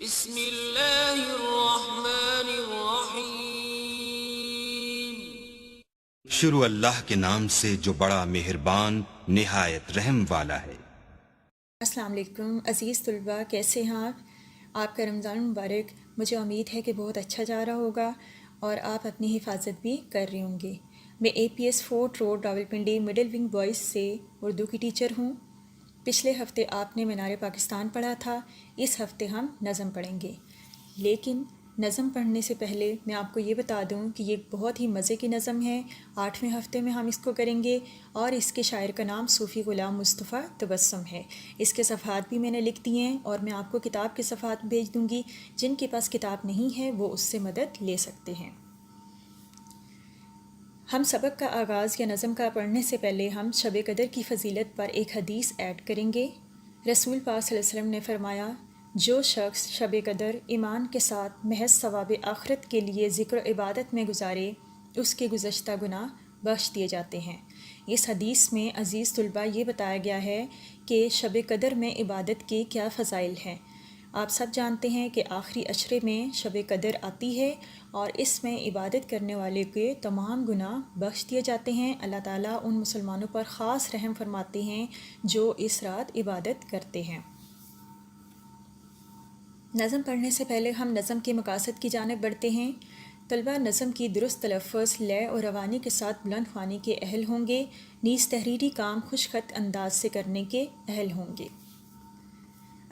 बिस्मिल्लाहिर्रहमानिर्रहीम। शुरू अल्लाह के नाम से जो बड़ा मेहरबान निहायत रहम वाला है। अस्सलाम वालेकुम अज़ीज़ तुलबा, कैसे हैं आप? आपका रमज़ान मुबारक। मुझे उम्मीद है कि बहुत अच्छा जा रहा होगा और आप अपनी हिफाजत भी कर रहे होंगे। मैं APS fort road Rawalpindi middle wing boys से उर्दू की टीचर हूँ। पिछले हफ़्ते आपने मीनार पाकिस्तान पढ़ा था, इस हफ़्ते हम नज़म पढ़ेंगे। लेकिन नज़म पढ़ने से पहले मैं आपको ये बता दूं कि ये बहुत ही मज़े की नज़म है। 8वें हफ़्ते में हम इसको करेंगे और इसके शायर का नाम सूफ़ी ग़ुलाम मुस्तफ़ा तबस्सुम है। इसके सफ़हात भी मैंने लिख दिए हैं और मैं आपको किताब के सफ़हात भेज दूँगी। जिनके पास किताब नहीं है वो उससे मदद ले सकते हैं। हम सबक का आगाज़ या नज़म का पढ़ने से पहले हम शब कदर की फ़जीलत पर एक हदीस ऐड करेंगे। रसूल पाक सल्लल्लाहु अलैहि वसल्लम ने फ़रमाया, जो शख्स शब कदर ईमान के साथ महज सवाब आखिरत के लिए ज़िक्र इबादत में गुजारे, उसके गुज़श्ता गुनाह बख्श दिए जाते हैं। इस हदीस में अज़ीज़ तुलबा ये बताया गया है कि शब कदर में इबादत के क्या फ़ज़ाइल हैं। आप सब जानते हैं कि आखिरी अशरे में शब कदर आती है और इसमें इबादत करने वाले के तमाम गुनाह बख्श दिए जाते हैं। अल्लाह ताला उन मुसलमानों पर ख़ास रहम फरमाते हैं जो इस रात इबादत करते हैं। नज़म पढ़ने से पहले हम नज़म के मकासद की जानिब बढ़ते हैं। तलबा नज़म की दुरुस्त तलफ़्फ़ुज़, लय और रवानी के साथ बुलंद ख़्वानी के अहल होंगे। नीज़ तहरीरी काम खुशख़त अंदाज से करने के अहल होंगे।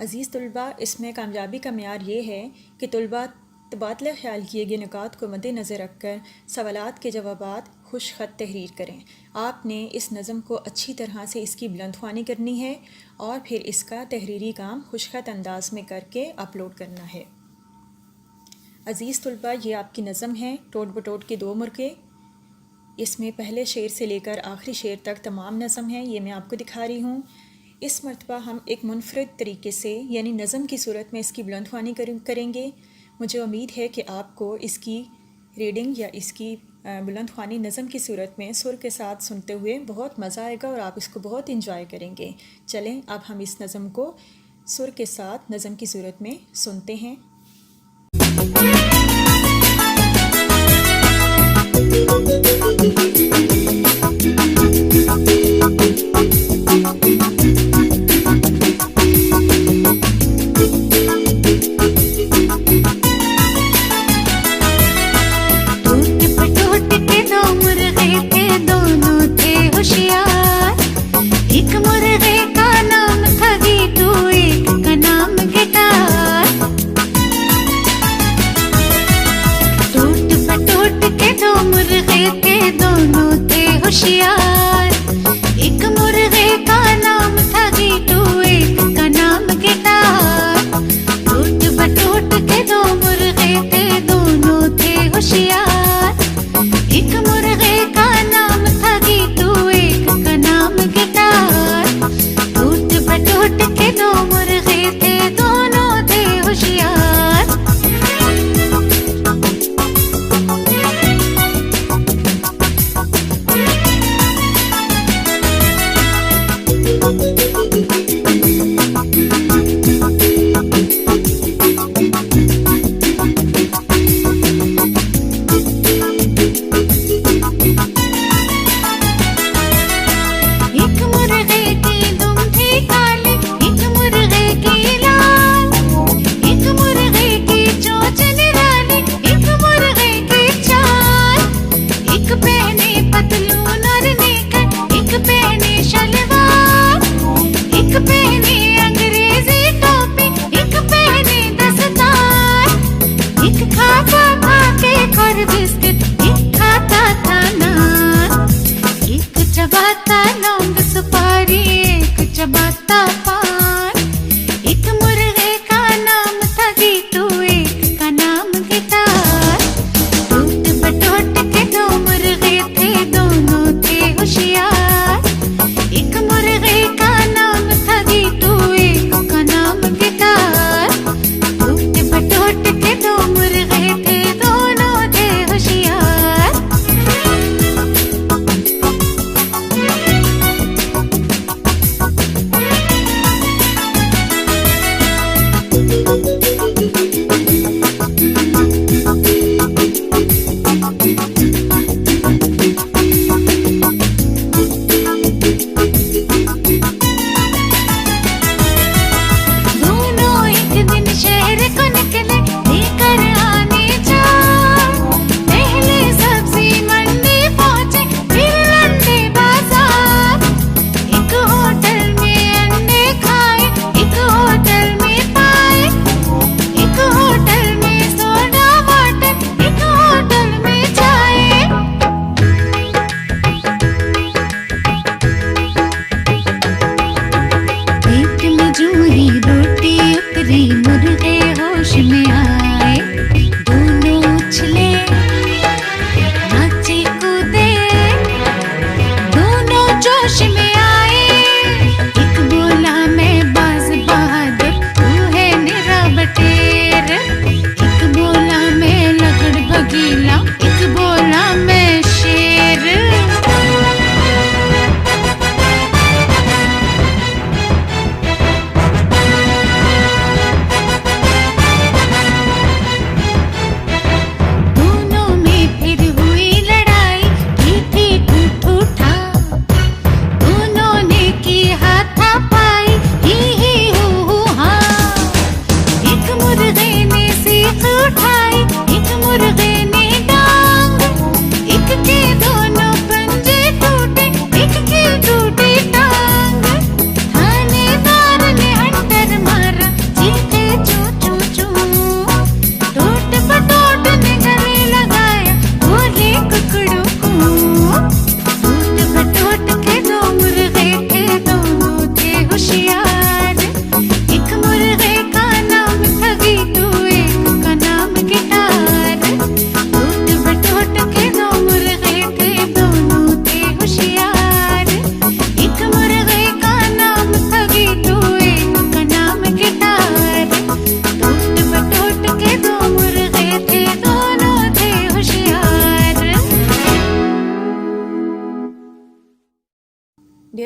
अज़ीज़ तलबा, इसमें कामयाबी का मेयार ये है कि तलबा तबादला ख्याल किए गए नुकात को मद्देनज़र रख कर सवालात के जवाबात खुशख़त तहरीर करें। आपने इस नज़म को अच्छी तरह से इसकी बुलंदख्वानी करनी है और फिर इसका तहरीरी काम खुशख़त अंदाज में करके अपलोड करना है। अज़ीज़ तलबा, ये आपकी नज़म है टोट बटोट के 2 मुर्गे। इसमें पहले शेर से लेकर आखिरी शेर तक तमाम नज़म है, ये मैं आपको दिखा रही हूँ। इस मरतबा हम एक मुनफरद तरीके से यानी नज़म की सूरत में इसकी बुलंदख्वानी करेंगे। मुझे उम्मीद है कि आपको इसकी रीडिंग या इसकी बुलंदख्वानी नज़म की सूरत में सुर के साथ सुनते हुए बहुत मज़ा आएगा और आप इसको बहुत इंजॉय करेंगे। चलें अब हम इस नज़म को सुर के साथ नज़म की सूरत में सुनते हैं। एक मुर्गे का नाम था गीटू, एक का नाम गिटार। टूट पटूट के 2 मुर्गे थे।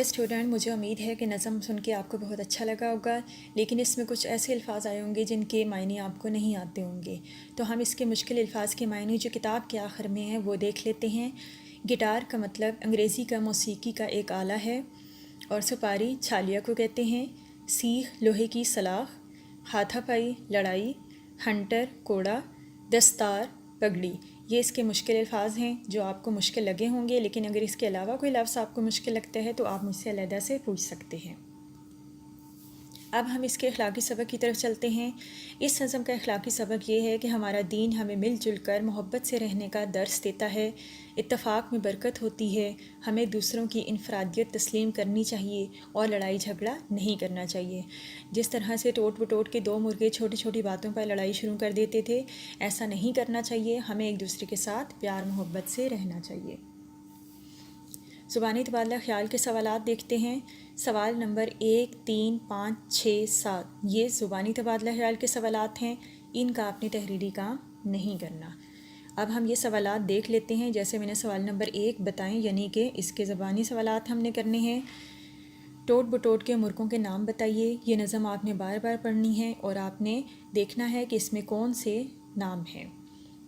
डियर स्टूडेंट, मुझे उम्मीद है कि नज़म सुन के आपको बहुत अच्छा लगा होगा, लेकिन इसमें कुछ ऐसे अल्फाज आए होंगे जिनके मायने आपको नहीं आते होंगे। तो हम इसके मुश्किल अल्फाज के मायने जो किताब के आखिर में हैं वो देख लेते हैं। गिटार का मतलब अंग्रेज़ी का मौसीकी का एक आला है और सुपारी छालिया को कहते हैं। सीख लोहे की सलाख, हाथापाई लड़ाई, हंटर कोड़ा, दस्तार पगड़ी। ये इसके मुश्किल अल्फाज हैं जो आपको मुश्किल लगे होंगे, लेकिन अगर इसके अलावा कोई लफ्ज़ आपको मुश्किल लगता है तो आप मुझसे अलहदा से पूछ सकते हैं। अब हम इसके अखलाकी सबक की तरफ चलते हैं। इस नज़म का अखलाकी सबक ये है कि हमारा दीन हमें मिलजुल कर मोहब्बत से रहने का दर्स देता है। इत्तफ़ाक़ में बरकत होती है। हमें दूसरों की इनफरादियत तस्लीम करनी चाहिए और लड़ाई झगड़ा नहीं करना चाहिए। जिस तरह से टोट बटोट के दो मुर्गे छोटी छोटी बातों पर लड़ाई शुरू कर देते थे, ऐसा नहीं करना चाहिए। हमें एक दूसरे के साथ प्यार मोहब्बत से रहना चाहिए। ज़ुबानी तबादला ख्याल के सवालात देखते हैं। सवाल नंबर 1, 3, 5, 6, 7 ये ज़ुबानी तबादला ख्याल के सवालात हैं। इनका आपने तहरीरी काम नहीं करना। अब हम ये सवालात देख लेते हैं। जैसे मैंने सवाल नंबर 1 बताएं, यानी कि इसके ज़बानी सवालात हमने करने हैं। टोट बटोट के मुर्गों के नाम बताइए। ये नज़म आपने बार बार पढ़नी है और आपने देखना है कि इसमें कौन से नाम हैं।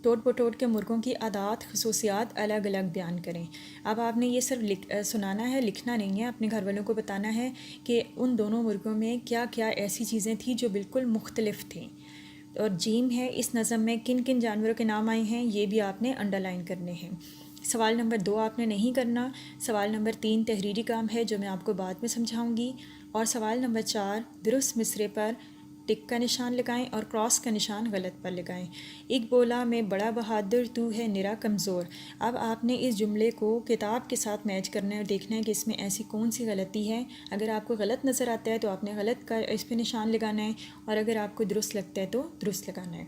टोट बटोट के मुर्गों की आदात खसूसियात अलग अलग बयान करें। अब आपने ये सिर्फ सुनाना है, लिखना नहीं है। अपने घर वालों को बताना है कि उन दोनों मुर्गों में क्या क्या ऐसी चीज़ें थी जो बिल्कुल मुख्तलिफ थीं। और जीम है, इस नज़म में किन किन जानवरों के नाम आए हैं ये भी आपने अंडरलाइन करने हैं। सवाल नंबर 2 आपने नहीं करना। सवाल नंबर 3 तहरीरी काम है जो मैं आपको बाद में समझाऊंगी। और सवाल नंबर 4 दुरुस्त मिसरे पर टिक का निशान लगाएं और क्रॉस का निशान गलत पर लगाएं। एक बोला मैं बड़ा बहादुर, तू है निरा कमज़ोर। अब आपने इस जुमले को किताब के साथ मैच करना है और देखना है कि इसमें ऐसी कौन सी गलती है। अगर आपको गलत नज़र आता है तो आपने गलत का इस पर निशान लगाना है, और अगर आपको दुरुस्त लगता है तो दुरुस्त लगाना है।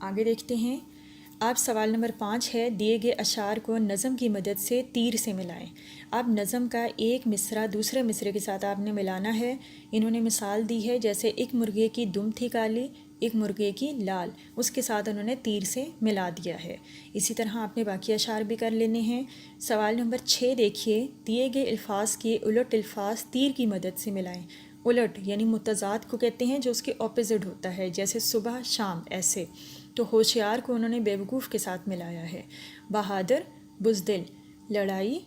आगे देखते हैं। अब सवाल नंबर 5 है, दिए गए अशार को नज़म की मदद से तीर से मिलाएं। अब नज़म का एक मिसरा दूसरे मिसरे के साथ आपने मिलाना है। इन्होंने मिसाल दी है, जैसे एक मुर्गे की दुम थी काली, एक मुर्गे की लाल, उसके साथ उन्होंने तीर से मिला दिया है। इसी तरह आपने बाकी अशार भी कर लेने हैं। सवाल नंबर 6 देखिए, दिए गए अल्फाज के उलट अल्फाज तीर की मदद से मिलाएं। उलट यानी मुतज़ाद को कहते हैं जो उसके ऑपोजिट होता है, जैसे सुबह शाम ऐसे। तो होशियार को उन्होंने बेवकूफ़ के साथ मिलाया है। बहादुर बुज़दिल, लड़ाई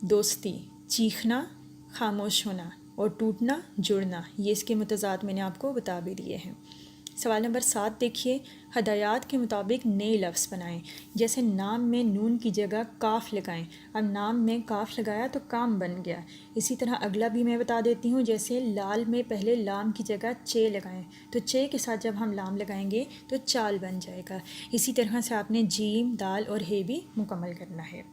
दोस्ती, चीखना खामोश होना और टूटना जुड़ना, ये इसके मुतज़ाद मैंने आपको बता भी दिए हैं। सवाल नंबर 7 देखिए, हदायत के मुताबिक नए लफ्ज़ बनाएं। जैसे नाम में नून की जगह काफ लगाएं। अब नाम में काफ लगाया तो काम बन गया। इसी तरह अगला भी मैं बता देती हूँ, जैसे लाल में पहले लाम की जगह चे लगाएं, तो चे के साथ जब हम लाम लगाएंगे तो चाल बन जाएगा। इसी तरह से आपने जीम दाल और हे भी मुकम्मल करना है।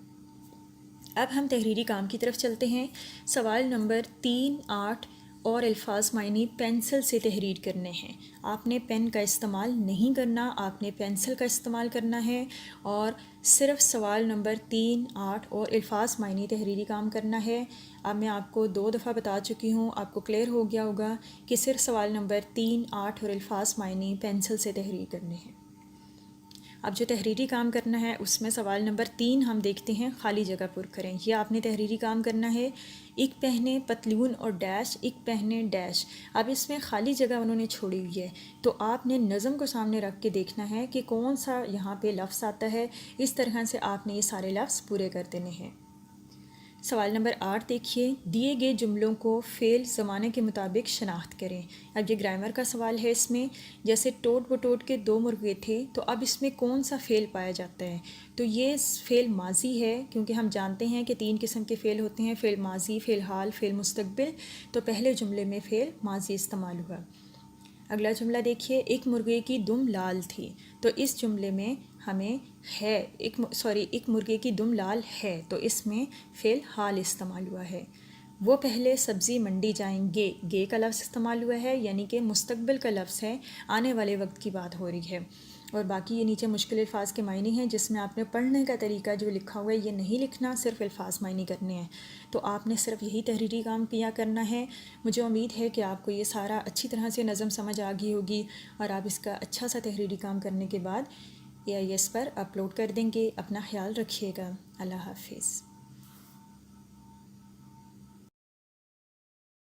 अब हम तहरीरी काम की तरफ चलते हैं। सवाल नंबर 3, 8 और अल्फाज मायनी पेंसिल से तहरीर करने हैं। आपने पेन का इस्तेमाल नहीं करना, आपने पेंसिल का इस्तेमाल करना है और सिर्फ सवाल नंबर 3, 8 और अल्फाज मायनी तहरीरी काम करना है। अब मैं आपको 2 दफ़ा बता चुकी हूँ, आपको क्लियर हो गया होगा कि सिर्फ सवाल नंबर 3, 8 और अल्फाज मायनी पेंसिल से तहरीर करने हैं। अब जो तहरीरी काम करना है उसमें सवाल नंबर 3 हम देखते हैं, खाली जगह पुर करें। ये आपने तहरीरी काम करना है। एक पहने पतलून और डैश, एक पहने डैश। अब इसमें खाली जगह उन्होंने छोड़ी हुई है, तो आपने नज़म को सामने रख के देखना है कि कौन सा यहाँ पे लफ्ज़ आता है। इस तरह से आपने ये सारे लफ्ज़ पूरे कर देने हैं। सवाल नंबर 8 देखिए, दिए गए जुमलों को फ़ेल ज़माने के मुताबिक शनाख्त करें। अब ये ग्रामर का सवाल है। इसमें जैसे टोट बटोट के 2 मुर्गे थे, तो अब इसमें कौन सा फ़ेल पाया जाता है। तो ये फ़ेल माजी है, क्योंकि हम जानते हैं कि 3 किस्म के फ़ेल होते हैं, फ़ेल माजी, फ़ेल हाल, फ़ेल मुस्तकबिल। तो पहले जुमले में फ़ेल माजी इस्तेमाल हुआ। अगला जुमला देखिए, एक मुर्गे की दुम लाल थी, तो इस जुमले में हमें है एक मुर्गे की दुम लाल है, तो इसमें फ़ेल हाल इस्तेमाल हुआ है। वो पहले सब्ज़ी मंडी जाएंगे, गे का लफ्ज़ इस्तेमाल हुआ है, यानी कि मुस्तकबिल का लफ्ज़ है, आने वाले वक्त की बात हो रही है। और बाकी ये नीचे मुश्किल अल्फाज के मायने हैं, जिसमें आपने पढ़ने का तरीका जो लिखा हुआ है ये नहीं लिखना, सिर्फ अल्फाज मायने करने हैं। तो आपने सिर्फ यही तहरीरी काम किया करना है। मुझे उम्मीद है कि आपको ये सारा अच्छी तरह से नज़म समझ आ गई होगी और आप इसका अच्छा सा तहरीरी काम करने के बाद AIS पर अपलोड कर देंगे। अपना ख्याल रखिएगा। अल्लाह हाफिज़।